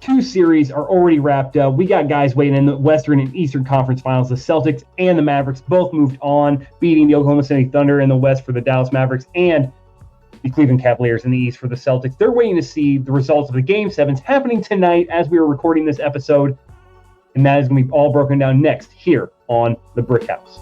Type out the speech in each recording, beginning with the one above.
two series are already wrapped up. We got guys waiting in the Western and Eastern Conference Finals. The Celtics and the Mavericks both moved on, beating the Oklahoma City Thunder in the West for the Dallas Mavericks and the Cleveland Cavaliers in the East for the Celtics. They're waiting to see the results of the Game 7s happening tonight as we are recording this episode, and that is going to be all broken down next here on the Brick House.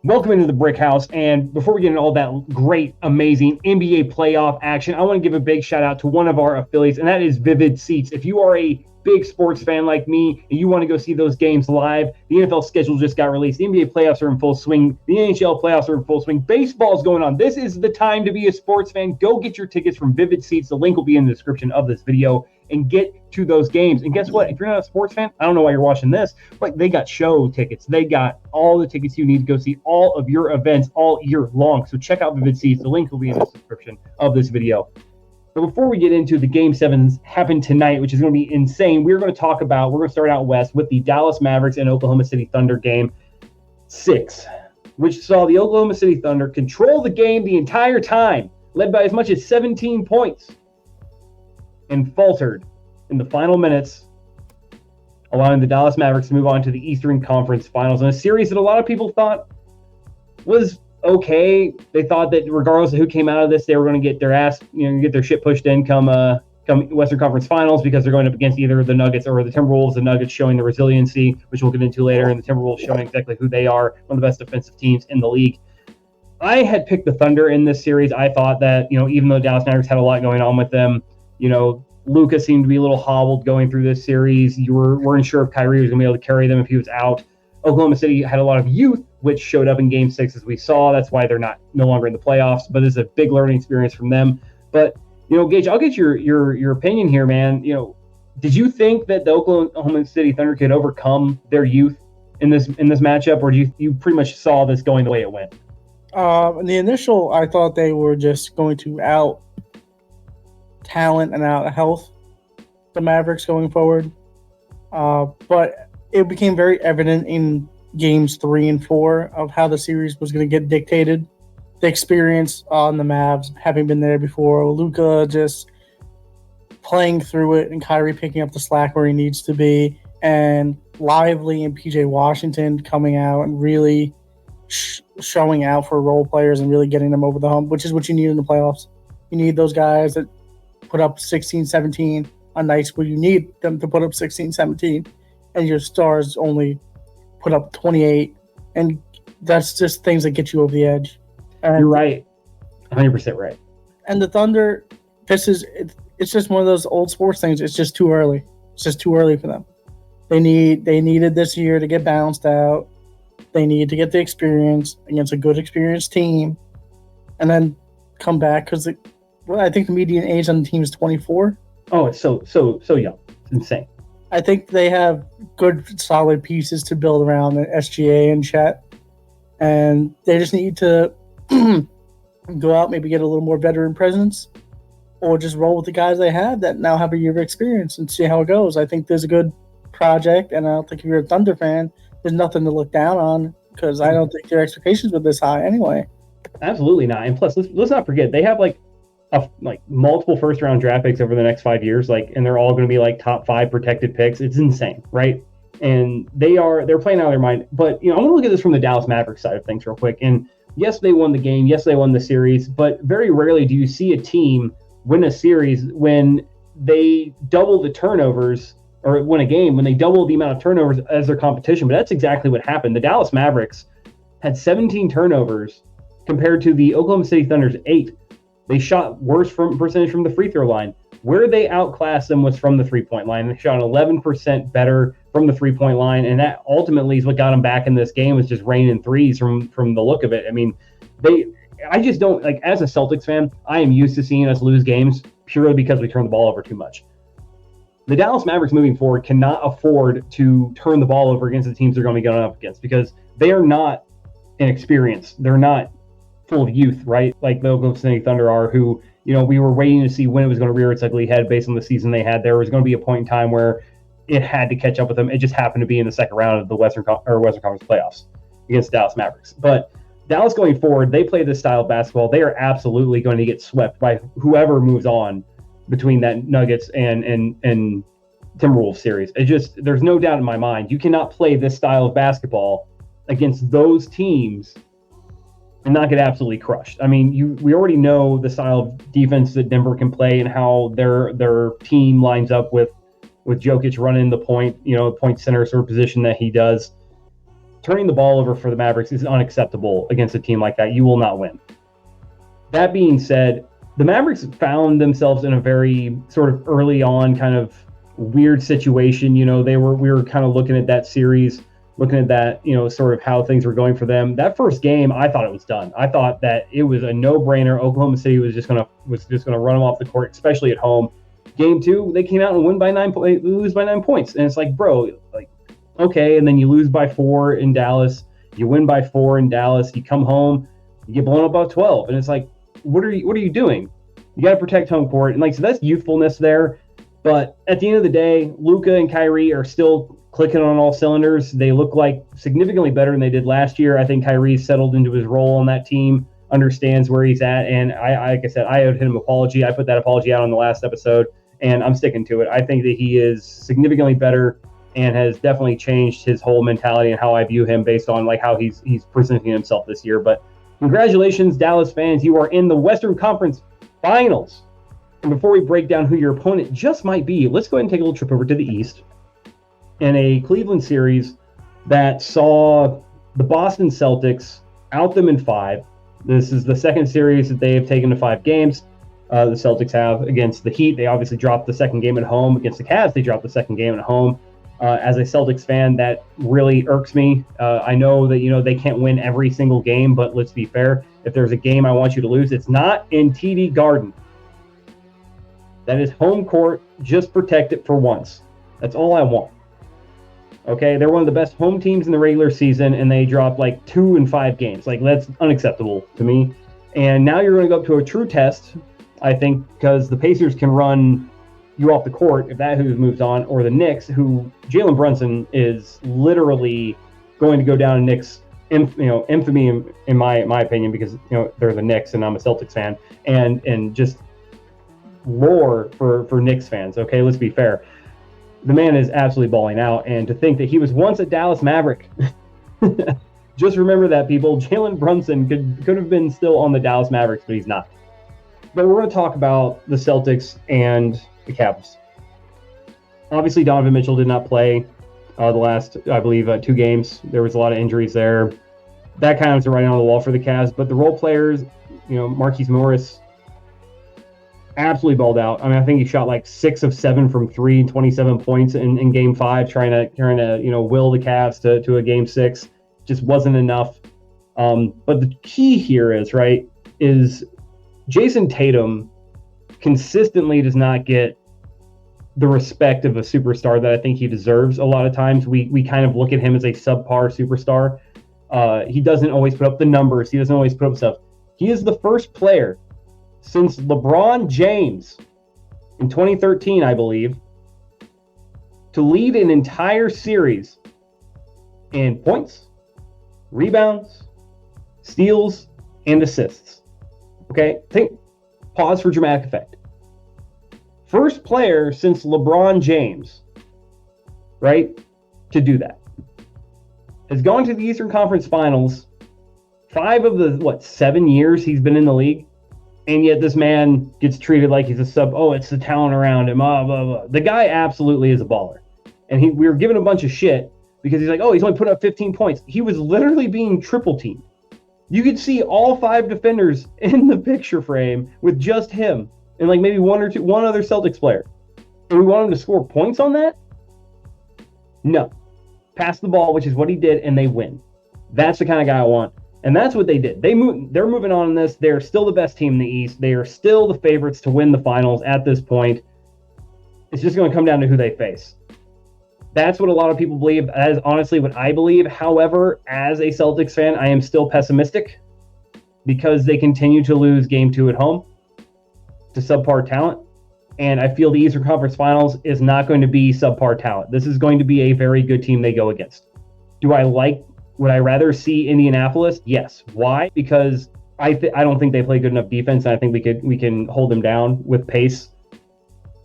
Welcome into the Brick House, and before we get into all that great, amazing NBA playoff action, I want to give a big shout out to one of our affiliates, and that is Vivid Seats. If you are a big sports fan like me and you want to go see those games live, the NFL schedule just got released. The NBA playoffs are in full swing. The NHL playoffs are in full swing. Baseball's going on. This is the time to be a sports fan. Go get your tickets from Vivid Seats. The link will be in the description of this video, and get to those games. And guess what? If you're not a sports fan, I don't know why you're watching this, but they got show tickets. They got all the tickets you need to go see all of your events all year long. So check out Vivid Seats. The link will be in the description of this video. But before we get into the Game 7s happen tonight, which is going to be insane, we're going to start out west with the Dallas Mavericks and Oklahoma City Thunder Game 6, which saw the Oklahoma City Thunder control the game the entire time, led by as much as 17 points, and faltered in the final minutes, allowing the Dallas Mavericks to move on to the Eastern Conference Finals in a series that a lot of people thought was okay. They thought that regardless of who came out of this, they were going to get their ass, get their shit pushed in come Western Conference Finals, because they're going up against either the Nuggets or the Timberwolves. The Nuggets showing the resiliency, which we'll get into later, and the Timberwolves showing exactly who they are, one of the best defensive teams in the league. I had picked the Thunder in this series. I thought that, even though Dallas Mavericks had a lot going on with them, Luka seemed to be a little hobbled going through this series. You weren't sure if Kyrie was going to be able to carry them if he was out. Oklahoma City had a lot of youth, which showed up in Game 6, as we saw. That's why they're no longer in the playoffs, but this is a big learning experience from them. But, Gage, I'll get your opinion here, man. Did you think that the Oklahoma City Thunder could overcome their youth in this matchup, or do you pretty much saw this going the way it went? In the initial, I thought they were just going to out talent and out health the Mavericks going forward. But it became very evident in games 3 and 4 of how the series was going to get dictated. The experience on the Mavs, having been there before, Luka just playing through it and Kyrie picking up the slack where he needs to be, and Lively and PJ Washington coming out and really showing out for role players and really getting them over the hump, which is what you need in the playoffs. You need those guys that put up 16, 17 on nights where you need them to put up 16, 17, and your stars only put up 28. And that's just things that get you over the edge. And, you're right. 100% right. And the Thunder, it's just one of those old sports things. It's just too early. It's just too early for them. They needed this year to get bounced out. They need to get the experience against a good experienced team and then come back, because I think the median age on the team is 24. Oh, it's so young. It's insane. I think they have good, solid pieces to build around SGA and Chet, and they just need to go out, maybe get a little more veteran presence, or just roll with the guys they have that now have a year of experience and see how it goes. I think there's a good project, and I don't think if you're a Thunder fan, there's nothing to look down on, because I don't think their expectations were this high anyway. Absolutely not. And plus, let's not forget, they have multiple first round draft picks over the next 5 years, and they're all going to be top 5 protected picks. It's insane, right? And they're playing out of their mind. But I want to look at this from the Dallas Mavericks side of things real quick. And yes, they won the game. Yes, they won the series. But very rarely do you see a team win a series when they double the turnovers, or win a game when they double the amount of turnovers as their competition. But that's exactly what happened. The Dallas Mavericks had 17 turnovers compared to the Oklahoma City Thunder's 8. They shot worse percentage from the free throw line. Where they outclassed them was from the three-point line. They shot 11% better from the three-point line, and that ultimately is what got them back in this game, was just raining threes from the look of it. I mean, I just don't, as a Celtics fan, I am used to seeing us lose games purely because we turn the ball over too much. The Dallas Mavericks moving forward cannot afford to turn the ball over against the teams they're going to be going up against, because they are not inexperienced. They're not full of youth, right? Like the Oklahoma City Thunder are, who, we were waiting to see when it was going to rear its ugly head based on the season they had. There was going to be a point in time where it had to catch up with them. It just happened to be in the second round of the Western Conference playoffs against the Dallas Mavericks. But Dallas going forward, they play this style of basketball. They are absolutely going to get swept by whoever moves on between that Nuggets and Timberwolves series. It just, there's no doubt in my mind, you cannot play this style of basketball against those teams and not get absolutely crushed. I mean, we already know the style of defense that Denver can play and how their team lines up with Jokic running the point, point center sort of position that he does. Turning the ball over for the Mavericks is unacceptable against a team like that. You will not win. That being said, the Mavericks found themselves in a very sort of early on kind of weird situation. We were kind of looking at that series, looking at that, sort of how things were going for them. That first game, I thought it was done. I thought that it was a no-brainer. Oklahoma City was just gonna run them off the court, especially at home. Game 2, they came out and lose by 9 points, and it's like, bro, like, okay. And then you lose by 4 in Dallas, you win by 4 in Dallas, you come home, you get blown up by 12, and it's like, what are you doing? You got to protect home court, and so that's youthfulness there. But at the end of the day, Luka and Kyrie are still clicking on all cylinders. They look like significantly better than they did last year. I think Kyrie's settled into his role on that team, understands where he's at, and like I said, I owed him an apology. I put that apology out on the last episode, and I'm sticking to it. I think that he is significantly better and has definitely changed his whole mentality and how I view him based on how he's presenting himself this year. But congratulations, Dallas fans. You are in the Western Conference Finals. And before we break down who your opponent just might be, let's go ahead and take a little trip over to the East in a Cleveland series that saw the Boston Celtics out them in 5. This is the second series that they have taken to 5 games. The Celtics have against the Heat. They obviously dropped the second game at home. Against the Cavs, they dropped the second game at home. As a Celtics fan, that really irks me. I know that, they can't win every single game, but let's be fair. If there's a game I want you to lose, it's not in TD Garden. That is home court. Just protect it for once. That's all I want. Okay, they're one of the best home teams in the regular season, and they dropped 2 in 5 games. That's unacceptable to me. And now you're going to go up to a true test, I think, because the Pacers can run you off the court if that who moves on, or the Knicks, who Jalen Brunson is literally going to go down in Knicks infamy in my opinion, because they're the Knicks and I'm a Celtics fan, and just lore for Knicks fans. Okay, let's be fair. The man is absolutely balling out, and to think that he was once a Dallas Maverick. Just remember that, people. Jalen Brunson could have been still on the Dallas Mavericks, but he's not. But we're going to talk about the Celtics and the Cavs. Obviously, Donovan Mitchell did not play the last, I believe, 2 games. There was a lot of injuries there. That kind of was a writing on the wall for the Cavs. But the role players, Marquise Morris, absolutely balled out. I mean, I think he shot 6 of 7 from 3, 27 points in Game 5, trying to will the Cavs to a Game 6. Just wasn't enough. But the key here is Jason Tatum consistently does not get the respect of a superstar that I think he deserves. A lot of times we kind of look at him as a subpar superstar. He doesn't always put up the numbers. He doesn't always put up stuff. He is the first player since LeBron James in 2013, I believe, to lead an entire series in points, rebounds, steals, and assists. Okay, pause for dramatic effect. First player since LeBron James, to do that. Has gone to the Eastern Conference Finals 5 of the, 7 years he's been in the league, and yet this man gets treated like he's a sub. Oh, it's the talent around him, blah, blah, blah. The guy absolutely is a baller. And we were giving a bunch of shit because he's he's only put up 15 points. He was literally being triple teamed. You could see all 5 defenders in the picture frame with just him and maybe one other Celtics player. And we want him to score points on that? No. Pass the ball, which is what he did, and they win. That's the kind of guy I want. And that's what they did. They're moving on in this. They're still the best team in the East. They are still the favorites to win the finals at this point. It's just going to come down to who they face. That's what a lot of people believe. That is honestly what I believe. However, as a Celtics fan, I am still pessimistic because they continue to lose Game 2 at home to subpar talent. And I feel the Eastern Conference Finals is not going to be subpar talent. This is going to be a very good team they go against. Do I like Would I rather see Indianapolis? Yes. Why? Because I don't think they play good enough defense, and I think we can hold them down with pace.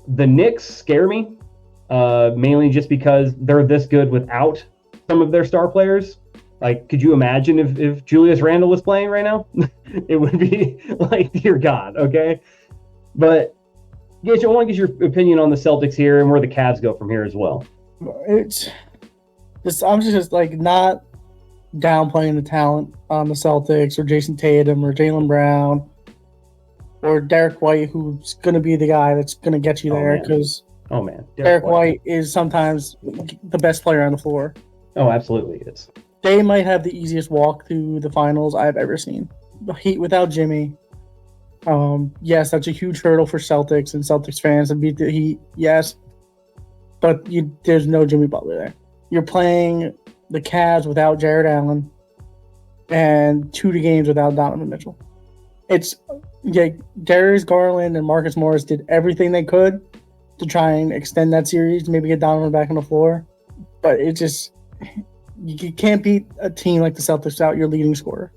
The Knicks scare me, mainly just because they're this good without some of their star players. Like, could you imagine if Julius Randle was playing right now? It would be like, dear God, okay? But Gage, I want to get your opinion on the Celtics here and where the Cavs go from here as well. It's just, I'm just like not downplaying the talent on the Celtics or Jason Tatum or Jaylen Brown or Derek White, who's going to be the guy that's going to get you there because Derek White is sometimes the best player on the floor. Oh, absolutely is. They might have the easiest walk to the finals I've ever seen. The Heat without Jimmy. Yes, that's a huge hurdle for Celtics and Celtics fans to beat the Heat. Yes, but there's no Jimmy Butler there. You're playing the Cavs without Jared Allen and 2 games without Donovan Mitchell. Darius Garland and Marcus Morris did everything they could to try and extend that series, maybe get Donovan back on the floor, but it just. You can't beat a team like the Celtics without your leading scorer.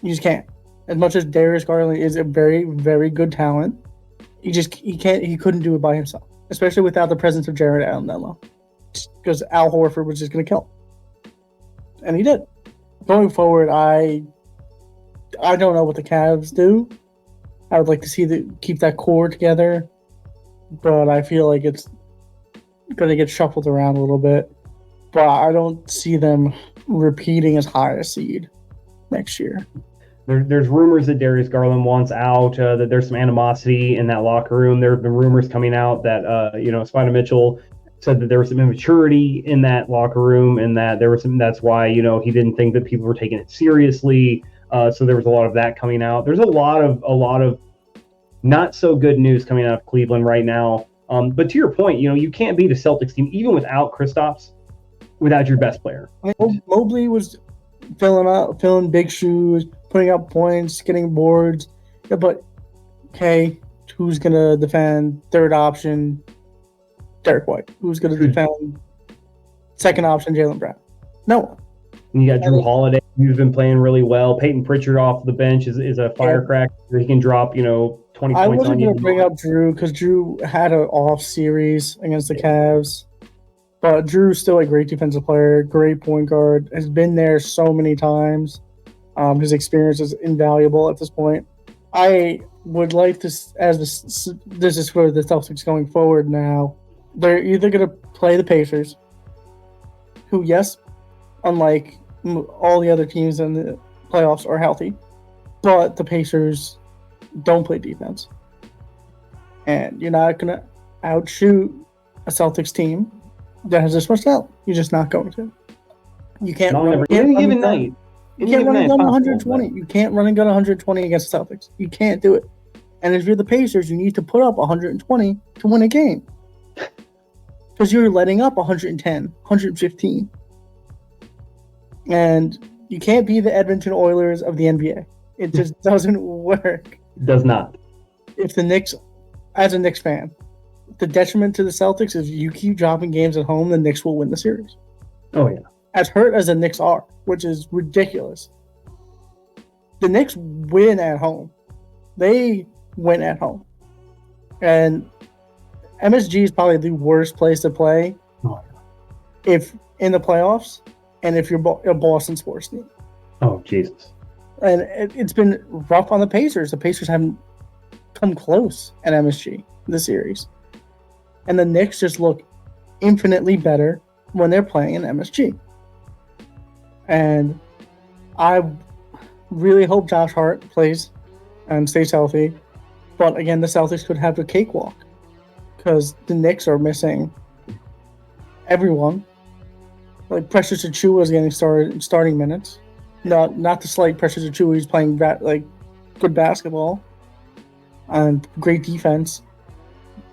You just can't. As much as Darius Garland is a very, very good talent, he couldn't do it by himself, especially without the presence of Jared Allen that long. Because Al Horford was just going to kill him. And he did. Going forward, I don't know what the Cavs do. I would like to see keep that core together, but I feel like it's going to get shuffled around a little bit. But I don't see them repeating as high a seed next year. There's rumors that Darius Garland wants out, that there's some animosity in that locker room. There have been rumors coming out that, Spider Mitchell said that there was some immaturity in that locker room and that that's why, he didn't think that people were taking it seriously. So there was a lot of that coming out. There's a lot of not so good news coming out of Cleveland right now. But to your point, you can't beat a Celtics team, even without Kristaps, without your best player. I mean, Mobley was filling big shoes, putting up points, getting boards. Yeah, but okay, who's gonna defend third option Derek White? Who's gonna defend second option Jaylen Brown? No one. And you got Drew Holiday, who's been playing really well. Peyton Pritchard off the bench is a firecracker. He can drop 20 points on you. I wasn't going to bring up Drew because Drew had an off series against the Cavs. But Drew's still a great defensive player, great point guard, has been there so many times. His experience is invaluable at this point. I would like to, this is for the Celtics going forward now, they're either going to play the Pacers, who, yes, unlike all the other teams in the playoffs, are healthy, but the Pacers don't play defense. And you're not going to outshoot a Celtics team that has this much talent. You're just not going to. You can't run any given night. You can't run and gun 120. You can't run and gun 120 against the Celtics. You can't do it. And if you're the Pacers, you need to put up 120 to win a game. Because you're letting up 110, 115. And you can't be the Edmonton Oilers of the NBA. It just doesn't work. It does not. If the Knicks, as a Knicks fan, the detriment to the Celtics is you keep dropping games at home, the Knicks will win the series. Oh, yeah. As hurt as the Knicks are, which is ridiculous. The Knicks win at home. They win at home. And MSG is probably the worst place to play if in the playoffs and if you're a Boston sports team. Oh, Jesus. And it's been rough on the Pacers. The Pacers haven't come close at MSG this series. And the Knicks just look infinitely better when they're playing in MSG. And I really hope Josh Hart plays and stays healthy. But again, the Celtics could have a cakewalk because the Knicks are missing everyone. Like Precious Achiuwa is getting starting minutes. Not to slight Precious Achiuwa, he's playing good basketball and great defense.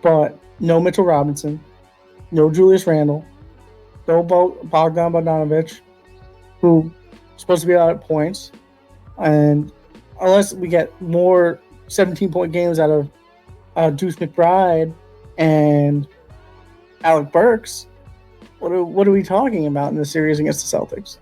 But no Mitchell Robinson, no Julius Randle, no Bogdan Bogdanovic, who is supposed to be out at points. And unless we get more 17-point games out of Deuce McBride and Alec Burks, what are we talking about in this series against the Celtics?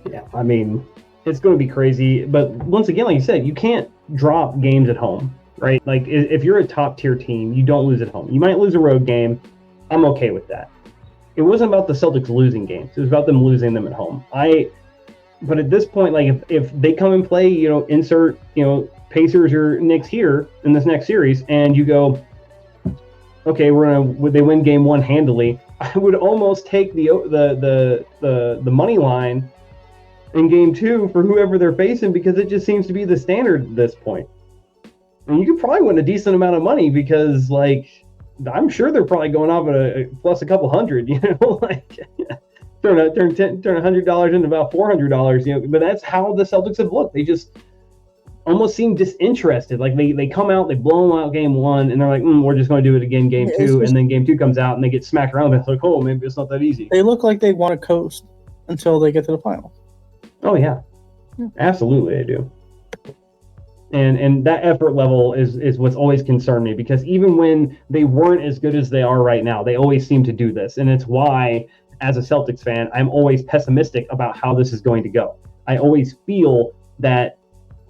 Yeah, I mean, it's going to be crazy. But once again, like you said, you can't drop games at home, right? Like if you're a top tier team, you don't lose at home. You might lose a road game. I'm okay with that. It wasn't about the Celtics losing games. It was about them losing them at home. But at this point, like if they come and play, insert, Pacers or Knicks here in this next series, and you go, okay, they win game one handily. I would almost take the money line in game two for whoever they're facing, because it just seems to be the standard at this point. And you could probably win a decent amount of money, because like I'm sure they're probably going off at a plus a couple hundred, like turn $100 into about $400, but that's how the Celtics have looked. They just almost seem disinterested. Like they come out, they blow them out game one, and they're like, we're just going to do it again game two, and then game two comes out and they get smacked around. It's like, oh, maybe it's not that easy. They look like they want to coast until they get to the final. Oh yeah, absolutely they do. And that effort level is what's always concerned me, because even when they weren't as good as they are right now, they always seem to do this. And it's why, as a Celtics fan, I'm always pessimistic about how this is going to go. I always feel that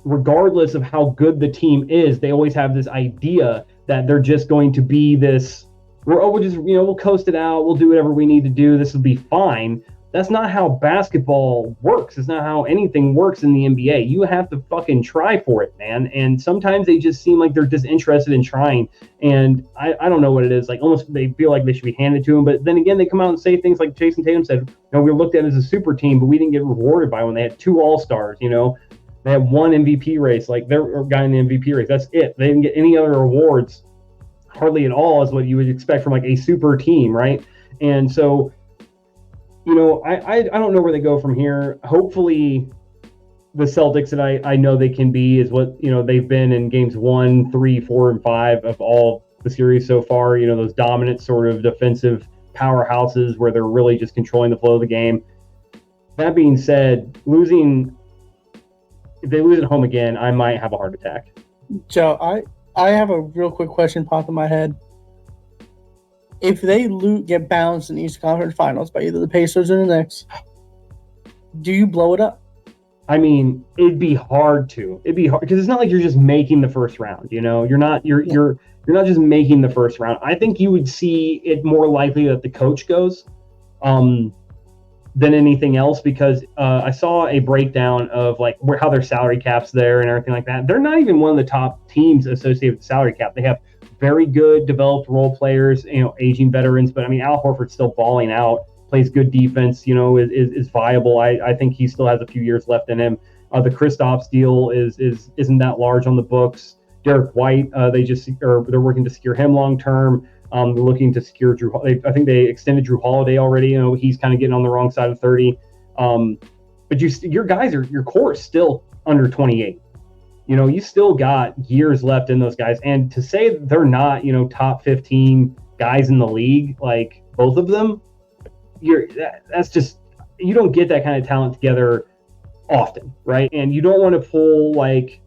regardless of how good the team is, they always have this idea that they're just going to be this, we'll coast it out, we'll do whatever we need to do, this will be fine. That's not how basketball works. It's not how anything works in the NBA. You have to fucking try for it, man. And sometimes they just seem like they're disinterested in trying. And I don't know what it is. Like almost they feel like they should be handed to them. But then again, they come out and say things like Jason Tatum said, we were looked at as a super team, but we didn't get rewarded by when they had 2 All-Stars, They had 1 MVP race, like their guy in the MVP race. That's it. They didn't get any other awards, hardly at all, is what you would expect from like a super team, right? And so, I don't know where they go from here. Hopefully, the Celtics that I know they can be is what they've been in games 1, 3, 4, and 5 of all the series so far. Those dominant sort of defensive powerhouses where they're really just controlling the flow of the game. That being said, if they lose at home again, I might have a heart attack. Joe, I have a real quick question pop in my head. If they get bounced in the Eastern Conference Finals by either the Pacers or the Knicks, do you blow it up? I mean, it'd be hard to. It'd be hard because it's not like you're just making the first round. You're not not just making the first round. I think you would see it more likely that the coach goes than anything else, because I saw a breakdown of like how their salary cap's there and everything like that. They're not even one of the top teams associated with the salary cap. They have very good developed role players, aging veterans. But I mean, Al Horford's still balling out, plays good defense, is viable. I think he still has a few years left in him. The Kristaps deal isn't that large on the books. Derek White, they're working to secure him long term. They're looking to secure Drew. I think they extended Drew Holiday already. He's kind of getting on the wrong side of 30. But your guys your core is still under 28. You still got years left in those guys. And to say they're not, top 15 guys in the league, like both of them, that's just, you don't get that kind of talent together often, right? And you don't want to pull like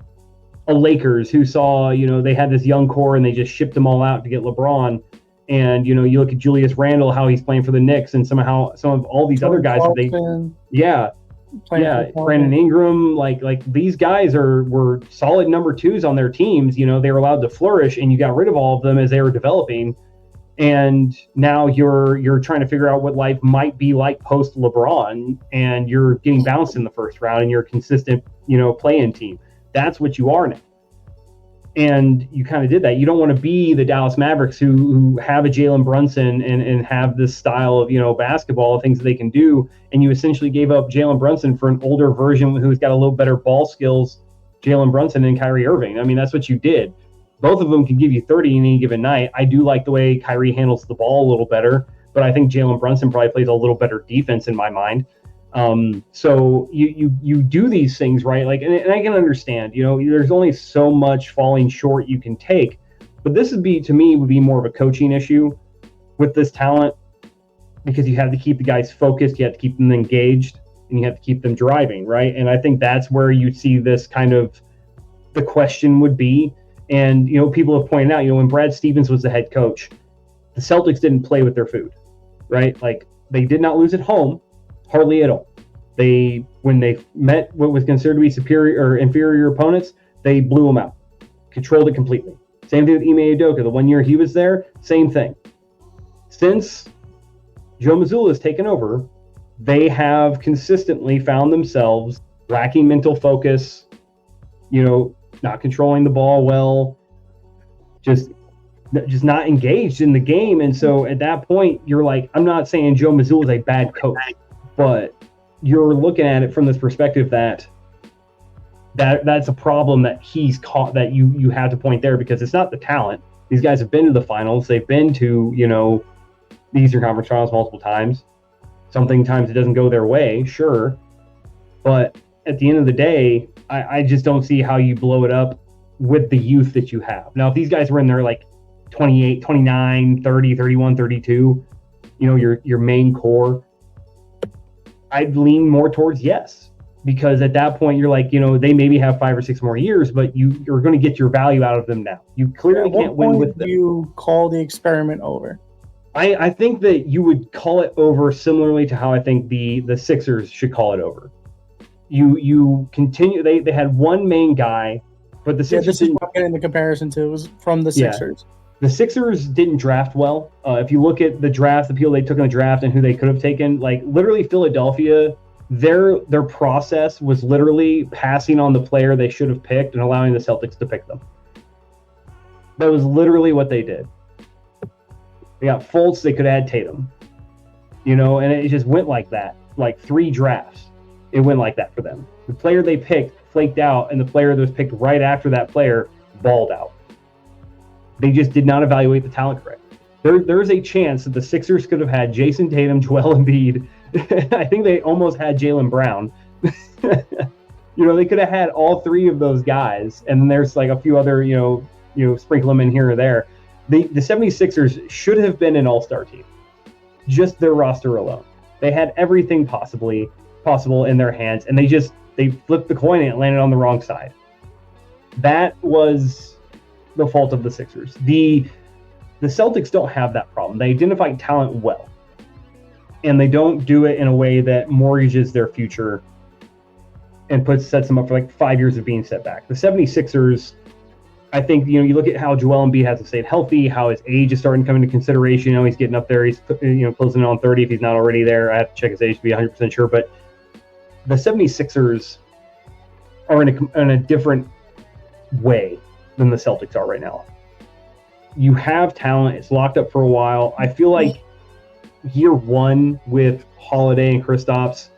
a Lakers who saw, they had this young core and they just shipped them all out to get LeBron. And, you look at Julius Randle, how he's playing for the Knicks, and some of all these other guys Brandon Ingram, like these guys were solid number 2s on their teams. They were allowed to flourish, and you got rid of all of them as they were developing. And now you're trying to figure out what life might be like post LeBron, and you're getting bounced in the first round, and you're a consistent, play-in team. That's what you are now. And you kind of did that. You don't want to be the Dallas Mavericks who have a Jalen Brunson and have this style of, basketball, things that they can do. And you essentially gave up Jalen Brunson for an older version who's got a little better ball skills, Jalen Brunson and Kyrie Irving. I mean, that's what you did. Both of them can give you 30 in any given night. I do like the way Kyrie handles the ball a little better, but I think Jalen Brunson probably plays a little better defense in my mind. So you do these things, right? Like, and I can understand, there's only so much falling short you can take, but this would be more of a coaching issue with this talent, because you have to keep the guys focused, you have to keep them engaged, and you have to keep them driving, right? And I think that's where you see this kind of, the question would be, and, people have pointed out, when Brad Stevens was the head coach, the Celtics didn't play with their food, right? Like, They did not lose at home, hardly at all. When they met what was considered to be superior or inferior opponents, they blew them out, controlled it completely. Same thing with Ime Udoka. The 1 year he was there, same thing. Since Joe Mazzulla has taken over, they have consistently found themselves lacking mental focus, not controlling the ball well, just not engaged in the game. And so at that point, you're like, I'm not saying Joe Mazzulla is a bad coach, but you're looking at it from this perspective that's a problem that he's caught, that you have to point there, because it's not the talent. These guys have been to the finals. They've been to, the Eastern Conference Finals multiple times. Sometimes it doesn't go their way, sure. But at the end of the day, I just don't see how you blow it up with the youth that you have. Now, if these guys were in their 28, 29, 30, 31, 32, your main core, I'd lean more towards yes. Because at that point, you're like, they maybe have 5 or 6 more years, but you're going to get your value out of them now. You clearly can't win with them. Do you call the experiment over? I think that you would call it over similarly to how I think the Sixers should call it over. You continue. They had one main guy, but the Sixers. This is what I'm getting the comparison to. It was from the Sixers. The Sixers didn't draft well. If you look at the draft, the people they took in the draft and who they could have taken, literally Philadelphia, their process was literally passing on the player they should have picked and allowing the Celtics to pick them. That was literally what they did. They got Fultz, they could add Tatum. And it just went like that. 3 drafts, it went like that for them. The player they picked flaked out, and the player that was picked right after that player balled out. They just did not evaluate the talent correct. There's a chance that the Sixers could have had Jason Tatum, Joel Embiid. I think they almost had Jaylen Brown. They could have had all 3 of those guys, and then there's a few other, sprinkle them in here or there. The 76ers should have been an all-star team, just their roster alone. They had everything possible in their hands, and they flipped the coin and it landed on the wrong side. That was the fault of the Sixers. The Celtics don't have that problem. They identify talent well, and they don't do it in a way that mortgages their future and sets them up for 5 years of being set back. The 76ers, I think, you look at how Joel Embiid hasn't stayed healthy, how his age is starting to come into consideration. He's getting up there. He's, closing in on 30 if he's not already there. I have to check his age to be 100% sure. But the 76ers are in a different way than the Celtics are right now. You have talent. It's locked up for a while. I feel like year 1 with Holiday and Kristaps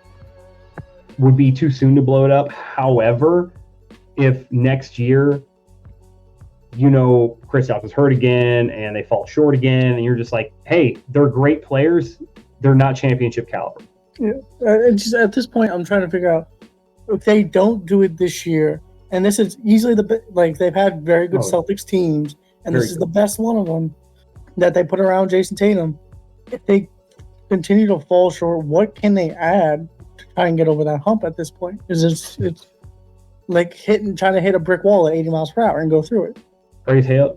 would be too soon to blow it up. However, if next year, Kristaps is hurt again and they fall short again, and you're just like, hey, they're great players, they're not championship caliber. Yeah, just at this point, I'm trying to figure out if they don't do it this year, and this is easily they've had very good Celtics teams, and this is the best one of them that they put around Jason Tatum. If they continue to fall short, what can they add to try and get over that hump at this point? Because it's like trying to hit a brick wall at 80 miles per hour and go through it. Raise hell,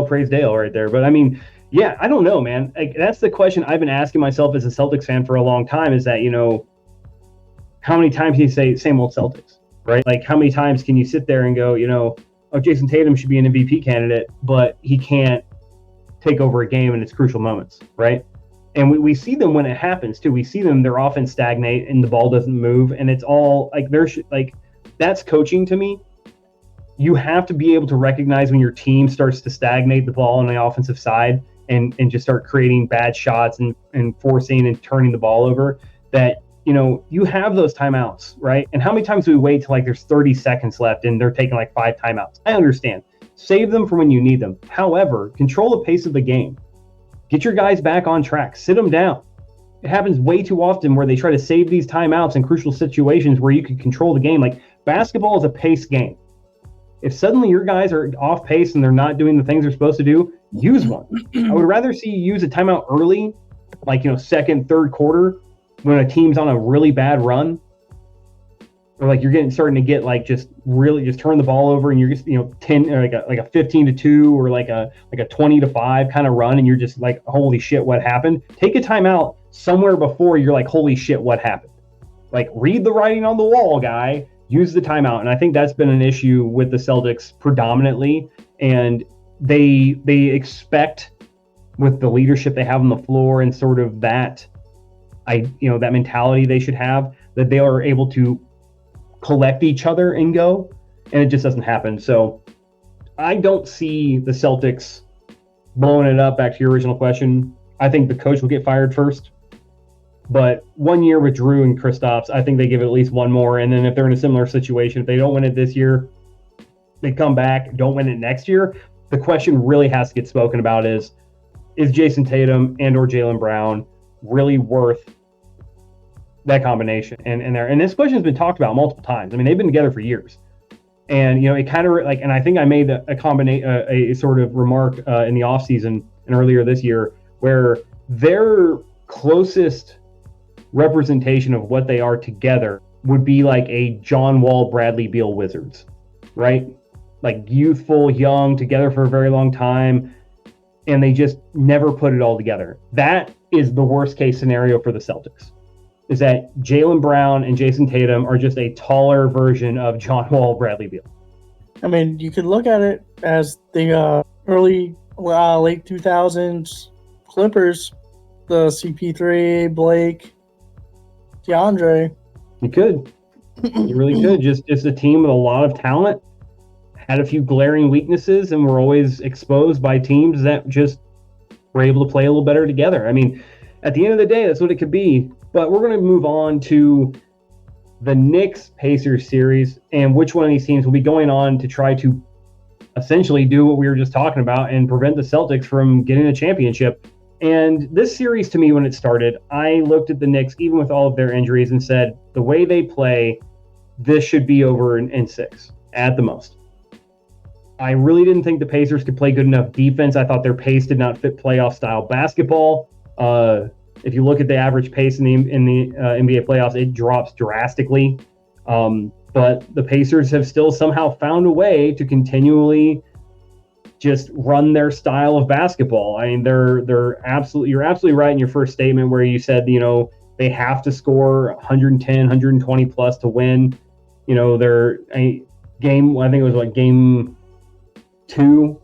praise Dale right there. But I mean, yeah, I don't know, man. That's the question I've been asking myself as a Celtics fan for a long time, is that, how many times can you say same old Celtics, right? How many times can you sit there and go, Jason Tatum should be an MVP candidate, but he can't take over a game in its crucial moments, right? And we see them when it happens too. We see them, their offense stagnate and the ball doesn't move, and it's all that's coaching to me. You have to be able to recognize when your team starts to stagnate the ball on the offensive side and just start creating bad shots and forcing and turning the ball over, that, you have those timeouts, right? And how many times do we wait till there's 30 seconds left and they're taking 5 timeouts? I understand. Save them for when you need them. However, control the pace of the game. Get your guys back on track. Sit them down. It happens way too often where they try to save these timeouts in crucial situations where you can control the game. Basketball is a pace game. If suddenly your guys are off pace and they're not doing the things they're supposed to do, use one. I would rather see you use a timeout early, second, third quarter, when a team's on a really bad run, or you're starting to get just turn the ball over and you're just 10 or like a 15-2 or like a 20-5 kind of run, and you're just holy shit, what happened? Take a timeout, somewhere before you're like, holy shit, what happened? Like, read the writing on the wall, guy. Use the timeout. And I think that's been an issue with the Celtics predominantly. And they expect, with the leadership they have on the floor and sort of that, that mentality they should have, that they are able to collect each other and go, and it just doesn't happen. So I don't see the Celtics blowing it up. Back to your original question, I think the coach will get fired first. But 1 year with Drew and Kristaps, I think they give it at least one more. And then if they're in a similar situation, if they don't win it this year, they come back, don't win it next year. The question really has to get spoken about is Jason Tatum and or Jaylen Brown really worth that combination? And this question has been talked about multiple times. I mean, they've been together for years. And, it kind of like, and I think I made a sort of remark in the offseason and earlier this year where their closest representation of what they are together would be like a John Wall, Bradley Beal Wizards, right? Like youthful, young, together for a very long time, and they just never put it all together. That is the worst case scenario for the Celtics, is that Jaylen Brown and Jason Tatum are just a taller version of John Wall, Bradley Beal. I mean, you could look at it as the late 2000s Clippers, the CP3, Blake, DeAndre. You could. You really could. Just a team with a lot of talent, had a few glaring weaknesses, and were always exposed by teams that just were able to play a little better together. I mean, at the end of the day, that's what it could be. But we're going to move on to the Knicks-Pacers series, and which one of these teams will be going on to try to essentially do what we were just talking about and prevent the Celtics from getting a championship. And this series, to me, when it started, I looked at the Knicks, even with all of their injuries, and said, the way they play, this should be over in 6 at the most. I really didn't think the Pacers could play good enough defense. I thought their pace did not fit playoff-style basketball. If you look at the average pace in the NBA playoffs, it drops drastically. But the Pacers have still somehow found a way to continually just run their style of basketball. I mean, you're absolutely right in your first statement where you said, they have to score 110, 120 plus to win. Their game, I think it was like game 2,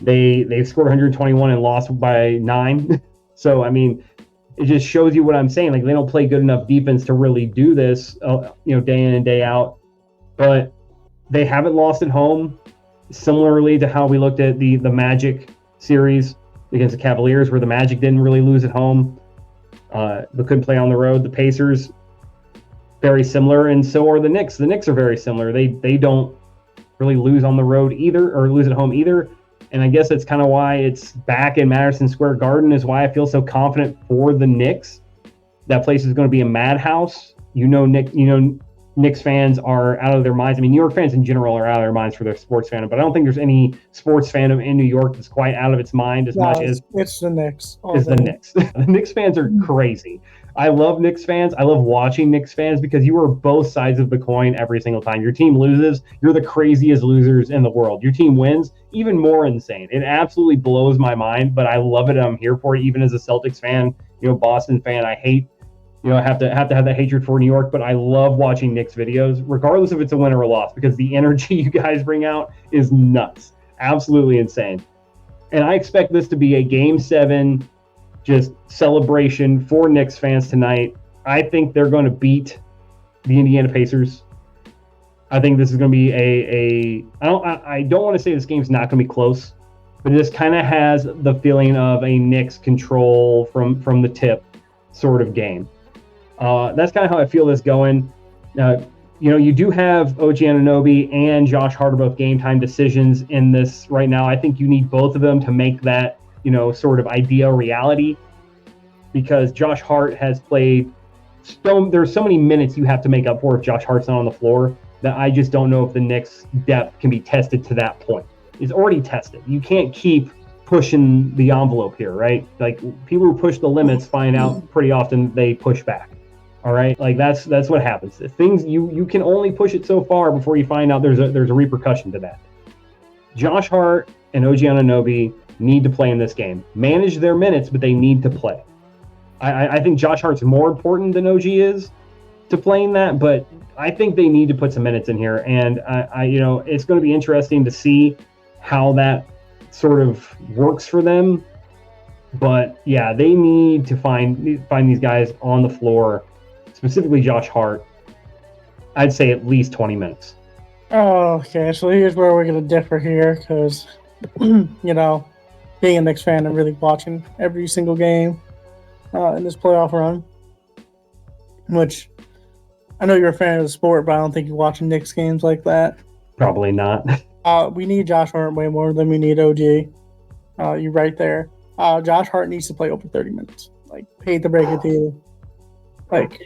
they scored 121 and lost by 9. So, I mean, it just shows you what I'm saying. Like, they don't play good enough defense to really do this, day in and day out. But they haven't lost at home, similarly to how we looked at the Magic series against the Cavaliers, where the Magic didn't really lose at home. They couldn't play on the road. The Pacers, very similar, and so are the Knicks. The Knicks are very similar. They don't really lose on the road either, or lose at home either. And I guess that's kind of why it's back in Madison Square Garden, is why I feel so confident for the Knicks. That place is going to be a madhouse. Knicks fans are out of their minds. I mean, New York fans in general are out of their minds for their sports fandom, but I don't think there's any sports fandom in New York that's quite out of its mind as much as it's the Knicks. The Knicks. The Knicks fans are crazy. I love Knicks fans. I love watching Knicks fans because you are both sides of the coin every single time. Your team loses, you're the craziest losers in the world. Your team wins, even more insane. It absolutely blows my mind, but I love it. I'm here for it, even as a Celtics fan, Boston fan. I hate, have to have that hatred for New York, but I love watching Knicks videos, regardless if it's a win or a loss, because the energy you guys bring out is nuts. Absolutely insane. And I expect this to be a Game 7 just celebration for Knicks fans tonight. I think they're going to beat the Indiana Pacers. I think this is going to be I don't want to say this game's not going to be close, but it just kind of has the feeling of a Knicks control from the tip sort of game. That's kind of how I feel this going. You do have OG Anunoby and Josh Hart are both game time decisions in this right now. I think you need both of them to make that, sort of idea reality, because Josh Hart has played there's so many minutes you have to make up for if Josh Hart's not on the floor, that I just don't know if the Knicks' depth can be tested to that point. It's already tested. You can't keep pushing the envelope here, right? Like, people who push the limits find out pretty often they push back. All right, like that's what happens. Things you can only push it so far before you find out there's a repercussion to that. Josh Hart and OG Anunoby need to play in this game. Manage their minutes, but they need to play. I think Josh Hart's more important than OG is to playing that, but I think they need to put some minutes in here, and it's going to be interesting to see how that sort of works for them. But yeah, they need to find these guys on the floor, specifically Josh Hart. I'd say at least 20 minutes. Oh, okay. So here's where we're gonna differ here, because being a Knicks fan and really watching every single game in this playoff run, which I know you're a fan of the sport, but I don't think you're watching Knicks games like that. Probably not. We need Josh Hart way more than we need OG. You're right there. Josh Hart needs to play over 30 minutes. Like, hate to break it to you. Like,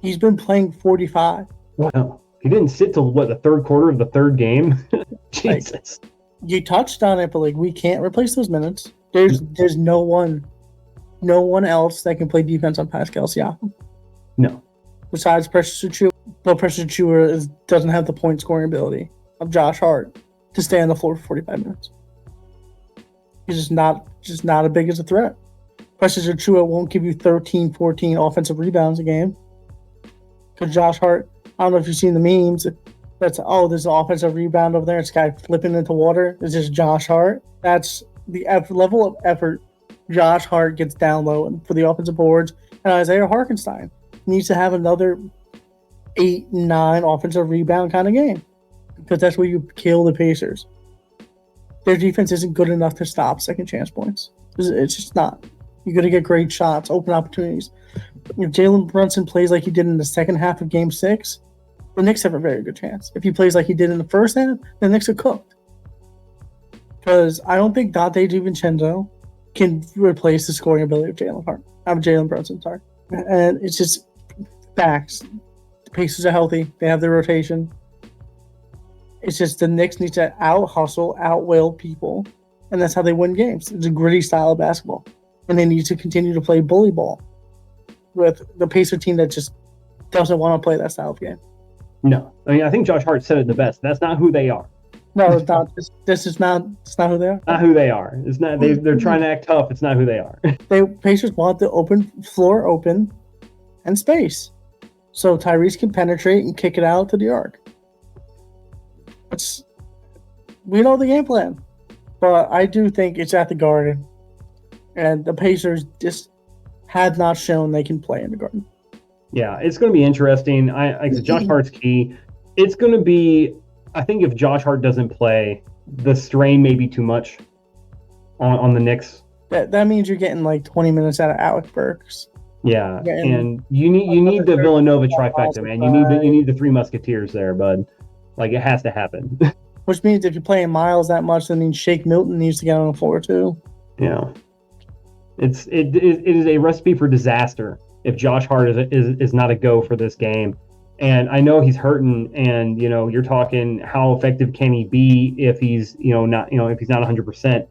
he's been playing 45. Wow. He didn't sit till the third quarter of the third game. Jesus. Like, you touched on it, but we can't replace those minutes. There's no one else that can play defense on Pascal Siakam. No. Besides Precious Achiuwa. But Precious Achiuwa doesn't have the point scoring ability of Josh Hart to stay on the floor for 45 minutes. He's just not as big as a threat. Precious Achiuwa won't give you 13, 14 offensive rebounds a game. Because Josh Hart, I don't know if you've seen the memes. There's an offensive rebound over there. It's a guy flipping into water. It's just Josh Hart. That's the level of effort Josh Hart gets down low for the offensive boards. And Isaiah Hartenstein needs to have another 8, 9 offensive rebound kind of game. Because that's where you kill the Pacers. Their defense isn't good enough to stop second chance points. It's just not. You're going to get great shots, open opportunities. If Jalen Brunson plays like he did in the second half of Game 6, the Knicks have a very good chance. If he plays like he did in the first half, the Knicks are cooked. Because I don't think Dante DiVincenzo can replace the scoring ability of Jalen Brunson. Sorry, and it's just facts. The Pacers are healthy. They have their rotation. It's just the Knicks need to out-hustle, out-will people, and that's how they win games. It's a gritty style of basketball, and they need to continue to play bully ball with the Pacer team that just doesn't want to play that style of game. No. I mean, I think Josh Hart said it the best. That's not who they are. No, it's not. It's not who they are. Not who they are. It's not. They're trying to act tough. It's not who they are. Pacers want the floor open and space, so Tyrese can penetrate and kick it out to the arc. We know the game plan, but I do think it's at the Garden, and the Pacers just had not shown they can play in the Garden. Yeah, it's going to be interesting. Like Josh Hart's key. It's going to be. I think if Josh Hart doesn't play, the strain may be too much on the Knicks. That means you're getting like 20 minutes out of Alec Burks. Yeah, and you need the Villanova trifecta, man. You need the Three Musketeers there, bud. Like, it has to happen. Which means if you're playing Miles that much, that means Shake Milton needs to get on the floor too. Yeah, it is a recipe for disaster if Josh Hart is not a go for this game. And I know he's hurting, and you're talking how effective can he be if he's not 100%.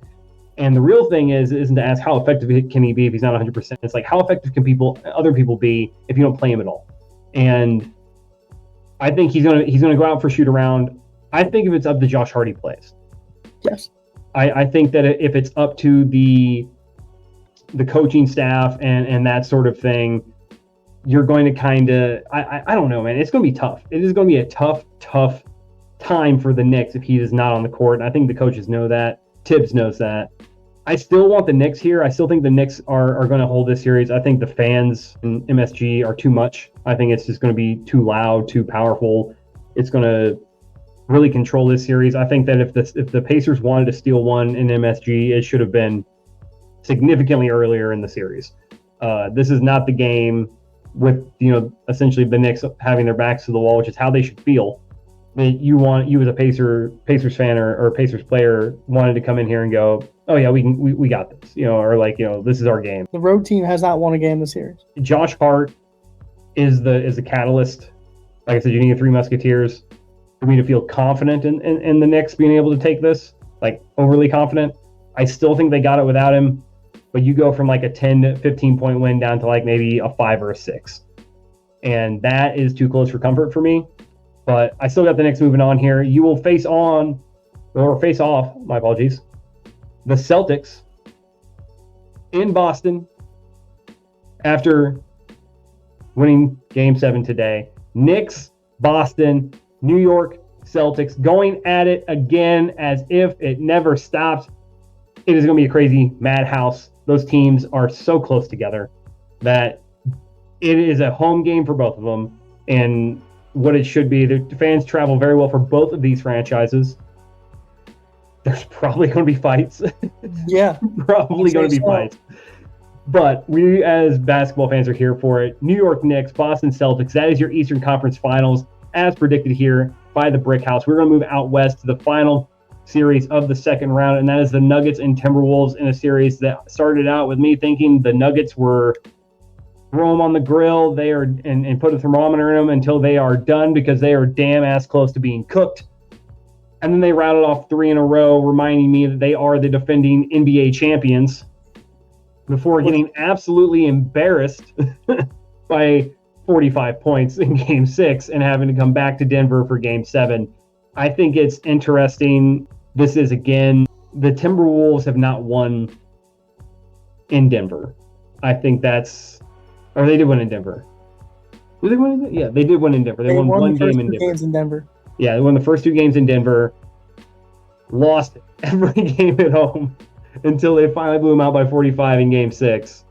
And the real thing isn't to ask how effective can he be if he's not 100%. It's like, how effective can other people be if you don't play him at all? And I think he's gonna go out for shoot around. I think if it's up to Josh Hart, he plays. Yes. I think that if it's up to the coaching staff and that sort of thing, you're going to kind of I don't know, man. It's going to be tough. It is going to be a tough time for the Knicks if he is not on the court. And I think the coaches know that. Tibbs knows that. I still want the Knicks here. I still think the Knicks are going to hold this series. I think the fans in MSG are too much. I think it's just going to be too loud, too powerful. It's going to really control this series. I think that if the Pacers wanted to steal one in MSG, it should have been significantly earlier in the series. This is not the game with essentially the Knicks having their backs to the wall, which is how they should feel. You as a Pacers fan or Pacers player wanted to come in here and go, oh yeah, we got this, or this is our game. The road team has not won a game this series. Josh Hart is the catalyst. Like I said, you need the Three Musketeers for me to feel confident in the Knicks being able to take this, like overly confident. I still think they got it without him, but you go from like a 10 to 15 point win down to like maybe a 5 or a 6. And that is too close for comfort for me. But I still got the Knicks moving on here. You will face off, my apologies, the Celtics in Boston after winning Game 7 today. Knicks, Boston, New York, Celtics going at it again as if it never stops. It is going to be a crazy madhouse. Those teams are so close together that it is a home game for both of them. And what it should be, the fans travel very well for both of these franchises. There's probably going to be fights. Yeah. Probably going to be fights. But we as basketball fans are here for it. New York Knicks, Boston Celtics, that is your Eastern Conference Finals as predicted here by the Brick House. We're going to move out west to the final series of the second round, and that is the Nuggets and Timberwolves in a series that started out with me thinking the Nuggets were throw them on the grill and put a thermometer in them until they are done because they are damn ass close to being cooked. And then they rattled off 3 in a row, reminding me that they are the defending NBA champions before getting absolutely embarrassed by 45 points in Game 6 and having to come back to Denver for Game 7. I think it's interesting. This is, again, the Timberwolves have not won in Denver. I think that's... Or they did win in Denver. Did they win in Denver? Yeah, they did win in Denver. They won one game in Denver. Games in Denver. Yeah, they won the first 2 games in Denver. Lost every game at home until they finally blew them out by 45 in Game 6.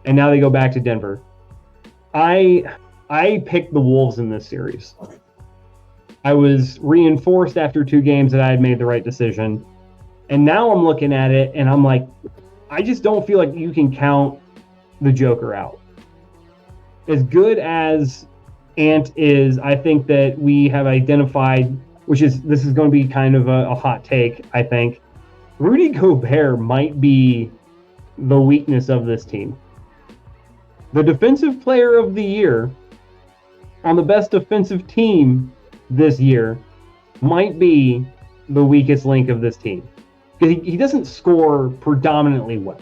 And now they go back to Denver. I picked the Wolves in this series. I was reinforced after 2 games that I had made the right decision. And now I'm looking at it and I'm like, I just don't feel like you can count the Joker out. As good as Ant is, I think that we have identified, this is going to be kind of a hot take, I think. Rudy Gobert might be the weakness of this team. The defensive player of the year on the best defensive team this year might be the weakest link of this team. Because he doesn't score predominantly well.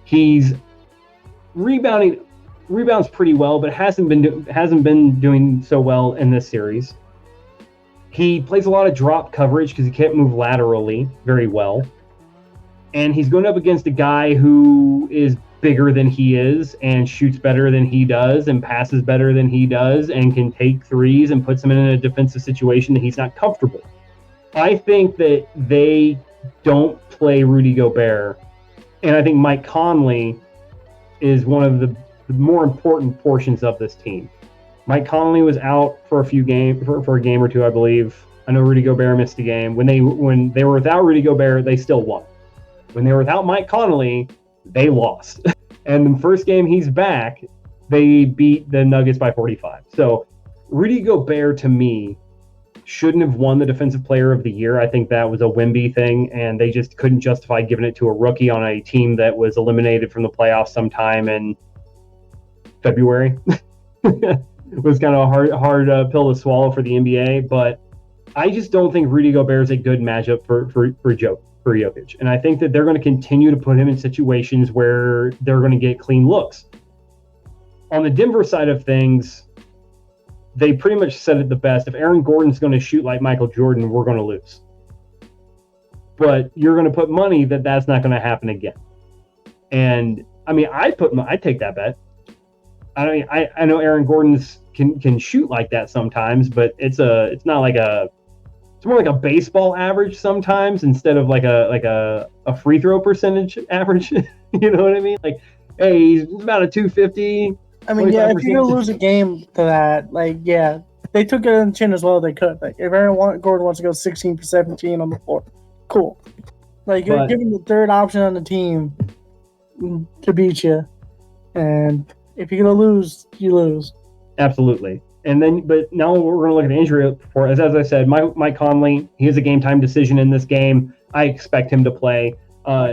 He's rebounds pretty well, but hasn't been doing so well in this series. He plays a lot of drop coverage because he can't move laterally very well. And he's going up against a guy who is bigger than he is and shoots better than he does and passes better than he does and can take threes and puts him in a defensive situation that he's not comfortable. I think that they don't play Rudy Gobert. And I think Mike Conley is one of the more important portions of this team. Mike Conley was out for a few games, for a game or 2, I believe. I know Rudy Gobert missed a game. When they were without Rudy Gobert, they still won. When they were without Mike Conley, they lost. And the first game he's back, they beat the Nuggets by 45. So Rudy Gobert, to me, shouldn't have won the Defensive Player of the Year. I think that was a Wemby thing, and they just couldn't justify giving it to a rookie on a team that was eliminated from the playoffs sometime in February. It was kind of a hard pill to swallow for the NBA, but I just don't think Rudy Gobert is a good matchup for Jokic. And I think that they're going to continue to put him in situations where they're going to get clean looks. On the Denver side of things, they pretty much said it the best. If Aaron Gordon's going to shoot like Michael Jordan, we're going to lose. But you're going to put money that that's not going to happen again. And I mean, I'd take that bet. I know Aaron Gordon's can shoot like that sometimes, but it's more like a baseball average sometimes instead of like a free throw percentage average. You know what I mean? Like, hey, he's about a 250. I mean, yeah, if you're gonna lose a game to that, like, yeah, they took it in the chin as well as they could. Like, if Aaron Gordon wants to go 16 for 17 on the floor, cool. Like, you're giving the third option on the team to beat you, and if you're gonna lose, you lose. Absolutely. And then, but now we're going to look at the injury report. As I said, Mike Conley, he has a game time decision in this game. I expect him to play.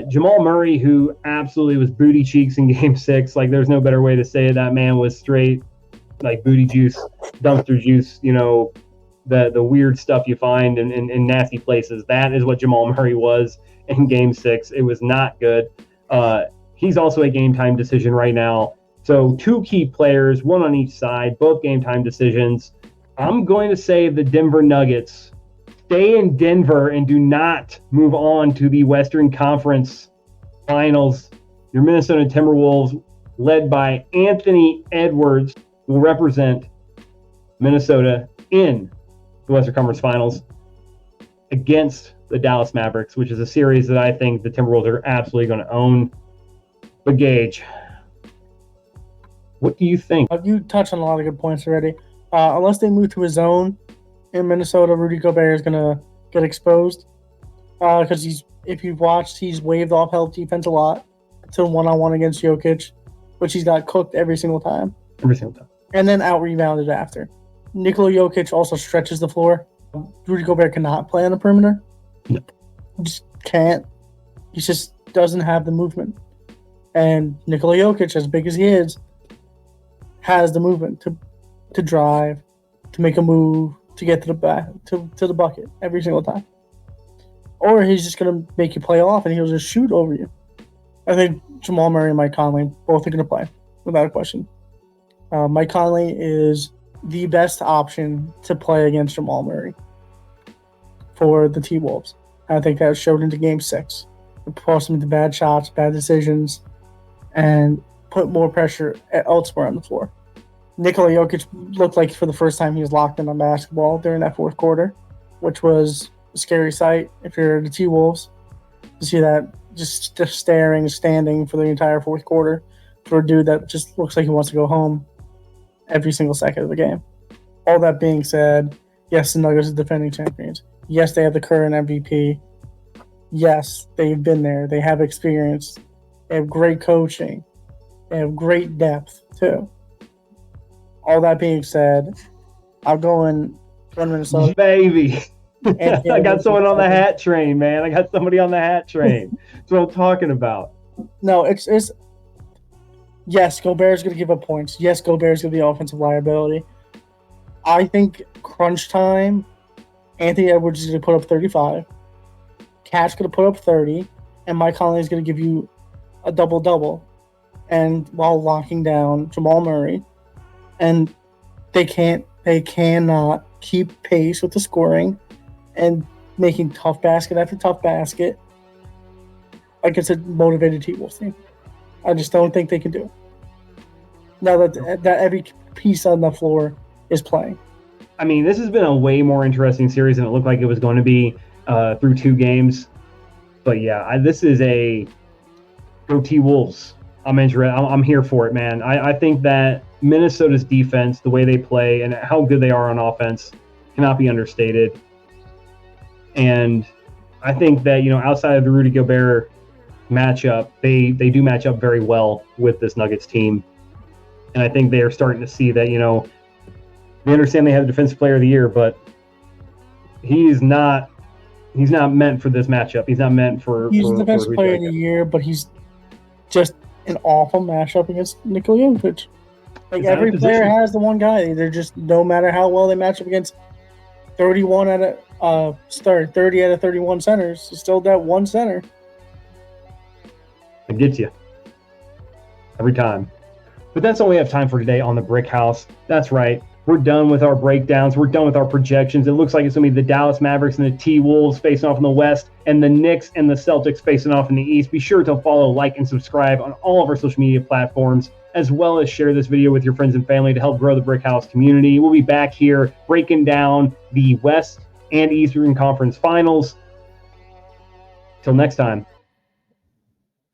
Jamal Murray, who absolutely was booty cheeks in Game 6, like there's no better way to say it. That man was straight, like booty juice, dumpster juice. You know, the weird stuff you find in nasty places. That is what Jamal Murray was in Game 6. It was not good. He's also a game time decision right now. So 2 key players, 1 on each side, both game time decisions. I'm going to say the Denver Nuggets stay in Denver and do not move on to the Western Conference Finals. Your Minnesota Timberwolves led by Anthony Edwards, will represent Minnesota in the Western Conference Finals against the Dallas Mavericks, which is a series that I think the Timberwolves are absolutely going to own. But Gage, what do you think? You touched on a lot of good points already. Unless they move to a zone in Minnesota, Rudy Gobert is going to get exposed. Because if you've watched, he's waved off help defense a lot to one-on-one against Jokic, which he's got cooked every single time. And then out-rebounded after. Nikola Jokic also stretches the floor. Rudy Gobert cannot play on the perimeter. No. He just can't. He just doesn't have the movement. And Nikola Jokic, as big as he is, has the movement to drive, to make a move, to get to the back, to the bucket every single time. Or he's just going to make you play off and he'll just shoot over you. I think Jamal Murray and Mike Conley both are going to play, without a question. Mike Conley is the best option to play against Jamal Murray for the T-Wolves. I think that showed into Game 6. It forced him into bad shots, bad decisions, and put more pressure elsewhere on the floor. Nikola Jokic looked like for the first time he was locked in on basketball during that fourth quarter, which was a scary sight if you're the T-Wolves to see that just staring, standing for the entire fourth quarter for a dude that just looks like he wants to go home every single second of the game. All that being said, yes, the Nuggets are defending champions. Yes, they have the current MVP. Yes, they've been there. They have experience. They have great coaching. They have great depth, too. All that being said, I'll go in Minnesota. Baby. I got someone on the hat train, man. I got somebody on the hat train. That's what I'm talking about. No, it's yes, Gobert's going to give up points. Yes, Gobert's going to be an offensive liability. I think crunch time, Anthony Edwards is going to put up 35. Cat's going to put up 30. And Mike Conley is going to give you a double-double. And while locking down Jamal Murray. And they cannot keep pace with the scoring and making tough basket after tough basket against a motivated T-Wolves team. I just don't think they can do it. Now that every piece on the floor is playing. I mean, this has been a way more interesting series than it looked like it was going to be through 2 games. But yeah, this is a go T-Wolves. I'm interested. I'm here for it, man. I think that Minnesota's defense, the way they play and how good they are on offense, cannot be understated. And I think that, outside of the Rudy Gobert matchup, they do match up very well with this Nuggets team. And I think they are starting to see that, they understand they have the Defensive Player of the Year, but he's not meant for this matchup. He's not meant for. He's the Defensive Player of the Year, but he's just an awful matchup against Nikola Jokic. Like every player has the one guy. They're just, no matter how well they match up against 30 out of 31 centers, it's still that one center. It gets you every time. But that's all we have time for today on the Brick House. That's right. We're done with our breakdowns. We're done with our projections. It looks like it's going to be the Dallas Mavericks and the T-Wolves facing off in the West, and the Knicks and the Celtics facing off in the East. Be sure to follow, like, and subscribe on all of our social media platforms, as well as share this video with your friends and family to help grow the Brick House community. We'll be back here breaking down the West and Eastern Conference Finals. Till next time.